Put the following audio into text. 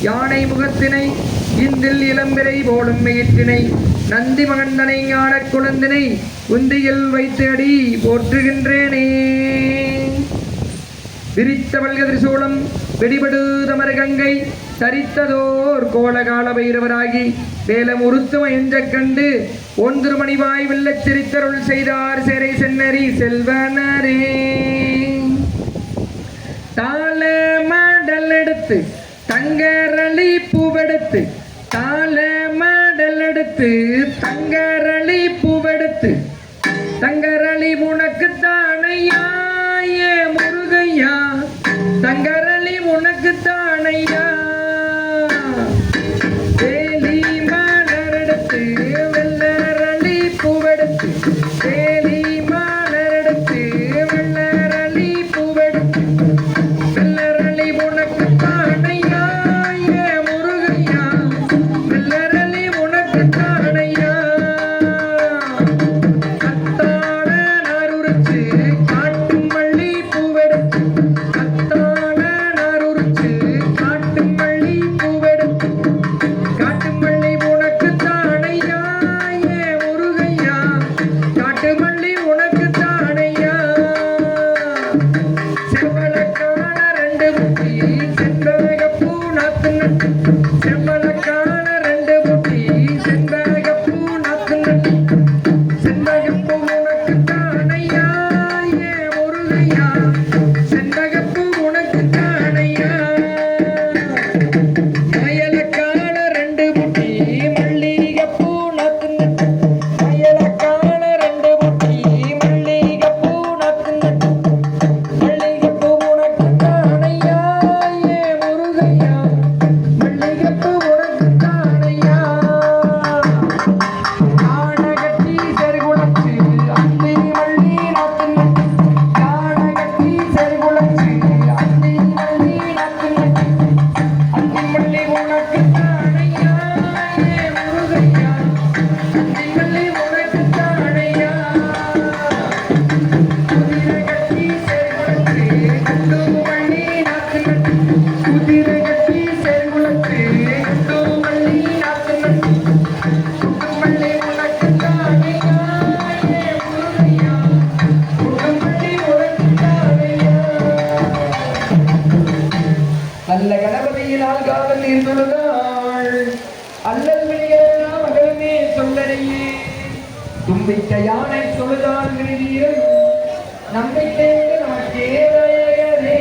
யானை முகத்தினை இந்தில் இளம்பிரை போலும் மெயிற்றினை நந்தி மகந்தனை ஞான குழந்தினை உந்தியில் வைத்து அடி போற்றுகின்றேனே. விரித்தவள்க திரிசூலம் வெடிபடு தமர்கங்கை தரித்ததோர் கோலகால பைரவராகி வேலம் உருத்தும எஞ்ச கண்டு ஒன்றுமணிவாய் வெள்ளச் சிரித்தருள் செய்தார் சேரை சென்னரி செல்வனரே. தாள மடல் எடுத்து தங்கரளி பூவெடுத்து தாள மடல் எடுத்து தங்கரளி பூவெடுத்து தங்கரளி உனக்கு தானையா ஏ முருகையா தங்கரளி உனக்கு தானையா. வேலி மலரெடுத்து வெள்ளரளி பூவெடுத்து வேலி மலரெடுத்து வெள்ளரளி பூவெடுத்து வெள்ளரளி உனக்கு தானையா ஏ முருகையா வெள்ளரளி உனக்கு தானையா. கத்தாழ நாருரிச்சு காட்டும் மல்லி பூவெடுத்து கத்தாழ நாருரிச்சு காட்டும் மல்லி பூவெடுத்து காட்டு மல்லி உனக்கு தானையா ஏ முருகையா காட்டு மல்லி உனக்கு தானையா. செவ்வளக்கான ரெண்டு முட்டி செண்பகப்பூ நாத்து நட்டு செவ்வளக்கான ரெண்டு முட்டி செண்பகப்பூ நாத்து நட்டு செண்பகப்பூ உனக்கு தானையா ஏ முருகையா செண்பகப்பூ உனக்கு தானையா. மயலக்கான ரெண்டு முட்டி மல்லிகைப்பூ நாத்து நட்டு மயலக்கான ரெண்டு முட்டி மல்லிகைப்பூ நாத்து நட்டு மல்லிகைப்பூ உனக்கு தானையா ஏ முருகையா மல்லிகைப்பூ உனக்கு தானையா. காணகட்டி செருகுளச்சு அந்தி மல்லி நாத்து நட்டு காணகட்டி செருகுளச்சு அந்தி மல்லி நாத்து நட்டு அந்தி மல்லி உனக்கு தானையா ஏ முருகையா அந்தி மல்லி உனக்கு தானையா. குதிரை கட்டி செருகுளச்சு குண்டு மல்லி நாத்து நட்டு குதிரை கட்டி செருகுளச்சு குண்டு மல்லி நாத்து நட்டு குண்டு மல்லி உனக்கு தானையா ஏ முருகையா குண்டு மல்லி உனக்கு தானையா. அல்ல கணபதியினால் காதல் இருந்துள்ளதாள் அல்லல் விழிகளெல்லாம் மகளுமே சொல்லறையே தும்பிக்க யானை சொல்லுதால் விழுதியும் நம்பிக்கை நமக்கே நாயகனே.